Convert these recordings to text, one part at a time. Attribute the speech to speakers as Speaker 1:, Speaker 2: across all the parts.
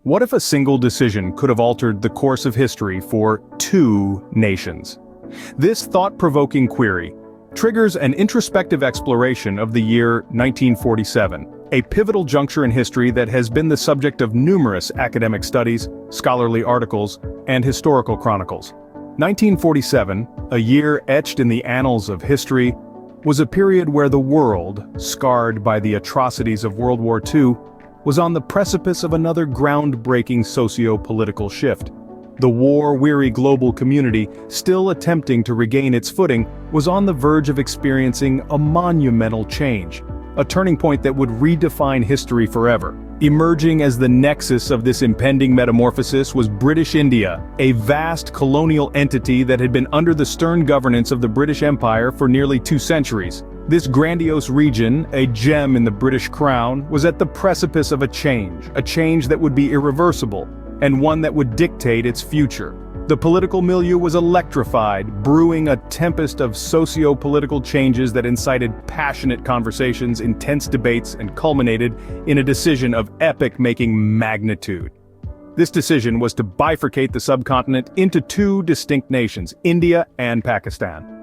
Speaker 1: What if a single decision could have altered the course of history for two nations? This thought-provoking query triggers an introspective exploration of the year 1947, a pivotal juncture in history that has been the subject of numerous academic studies, scholarly articles, and historical chronicles. 1947, a year etched in the annals of history, was a period where the world, scarred by the atrocities of World War II, was on the precipice of another groundbreaking socio-political shift. The war-weary global community, still attempting to regain its footing, was on the verge of experiencing a monumental change, a turning point that would redefine history forever. Emerging as the nexus of this impending metamorphosis was British India, a vast colonial entity that had been under the stern governance of the British Empire for nearly 2 centuries. This grandiose region, a gem in the British crown, was at the precipice of a change that would be irreversible, and one that would dictate its future. The political milieu was electrified, brewing a tempest of socio-political changes that incited passionate conversations, intense debates, and culminated in a decision of epoch-making magnitude. This decision was to bifurcate the subcontinent into 2 distinct nations, India and Pakistan.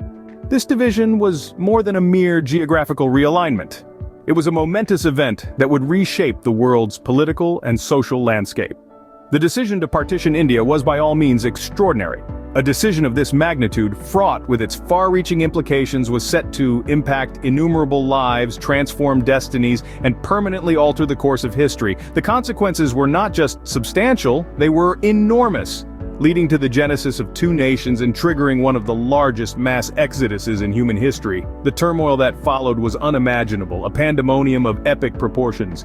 Speaker 1: This division was more than a mere geographical realignment. It was a momentous event that would reshape the world's political and social landscape. The decision to partition India was by all means extraordinary. A decision of this magnitude, fraught with its far-reaching implications, was set to impact innumerable lives, transform destinies, and permanently alter the course of history. The consequences were not just substantial, they were enormous, leading to the genesis of 2 nations and triggering one of the largest mass exoduses in human history. The turmoil that followed was unimaginable, a pandemonium of epic proportions.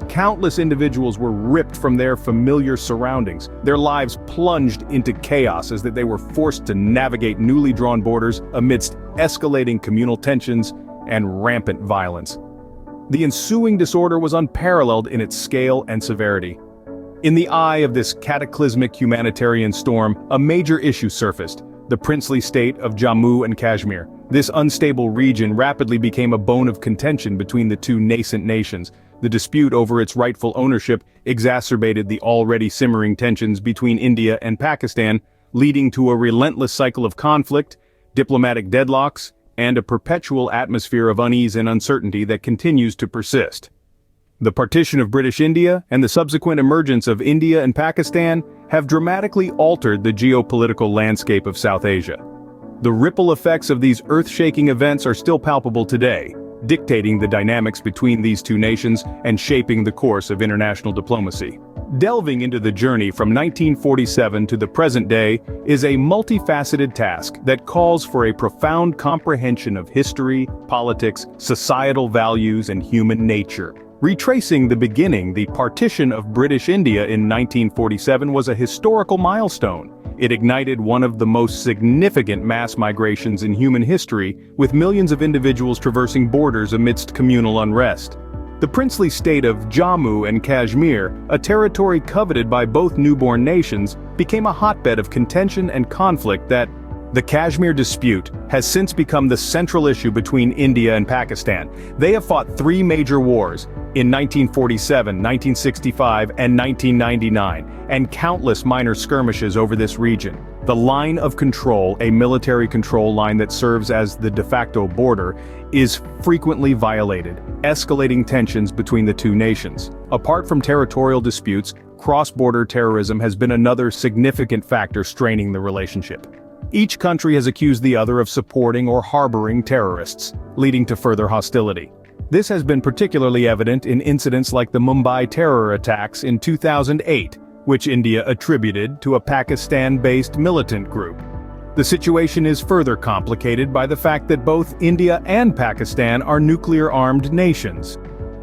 Speaker 1: Countless individuals were ripped from their familiar surroundings, their lives plunged into chaos as they were forced to navigate newly drawn borders amidst escalating communal tensions and rampant violence. The ensuing disorder was unparalleled in its scale and severity. In the eye of this cataclysmic humanitarian storm, a major issue surfaced: the princely state of Jammu and Kashmir. This unstable region rapidly became a bone of contention between the 2 nascent nations. The dispute over its rightful ownership exacerbated the already simmering tensions between India and Pakistan, leading to a relentless cycle of conflict, diplomatic deadlocks, and a perpetual atmosphere of unease and uncertainty that continues to persist. The partition of British India and the subsequent emergence of India and Pakistan have dramatically altered the geopolitical landscape of South Asia. The ripple effects of these earth-shaking events are still palpable today, dictating the dynamics between these 2 nations and shaping the course of international diplomacy. Delving into the journey from 1947 to the present day is a multifaceted task that calls for a profound comprehension of history, politics, societal values, and human nature. Retracing the beginning, the partition of British India in 1947 was a historical milestone. It ignited one of the most significant mass migrations in human history, with millions of individuals traversing borders amidst communal unrest. The princely state of Jammu and Kashmir, a territory coveted by both newborn nations, became a hotbed of contention and conflict that the Kashmir dispute has since become the central issue between India and Pakistan. They have fought 3 major wars in 1947, 1965, and 1999, and countless minor skirmishes over this region. The line of control, a military control line that serves as the de facto border, is frequently violated, escalating tensions between the 2 nations. Apart from territorial disputes, cross-border terrorism has been another significant factor straining the relationship. Each country has accused the other of supporting or harboring terrorists, leading to further hostility. This has been particularly evident in incidents like the Mumbai terror attacks in 2008, which India attributed to a Pakistan-based militant group. The situation is further complicated by the fact that both India and Pakistan are nuclear-armed nations.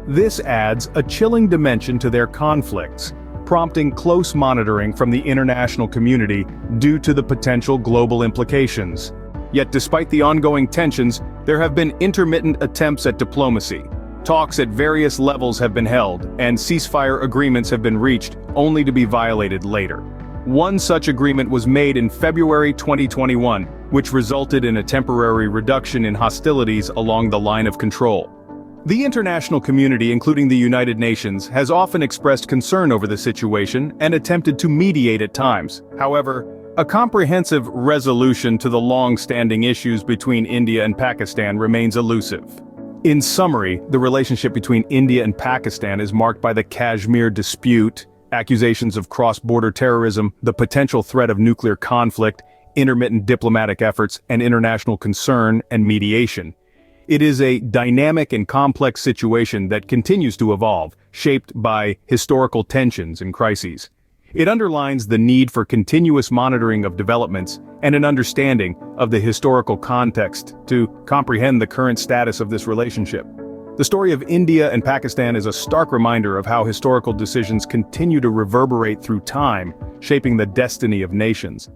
Speaker 1: This adds a chilling dimension to their conflicts, prompting close monitoring from the international community due to the potential global implications. Yet despite the ongoing tensions, there have been intermittent attempts at diplomacy. Talks at various levels have been held, and ceasefire agreements have been reached, only to be violated later. One such agreement was made in February 2021, which resulted in a temporary reduction in hostilities along the line of control. The international community, including the United Nations, has often expressed concern over the situation and attempted to mediate at times. However, a comprehensive resolution to the long-standing issues between India and Pakistan remains elusive. In summary, the relationship between India and Pakistan is marked by the Kashmir dispute, accusations of cross-border terrorism, the potential threat of nuclear conflict, intermittent diplomatic efforts, and international concern and mediation. It is a dynamic and complex situation that continues to evolve, shaped by historical tensions and crises. It underlines the need for continuous monitoring of developments and an understanding of the historical context to comprehend the current status of this relationship. The story of India and Pakistan is a stark reminder of how historical decisions continue to reverberate through time, shaping the destiny of nations.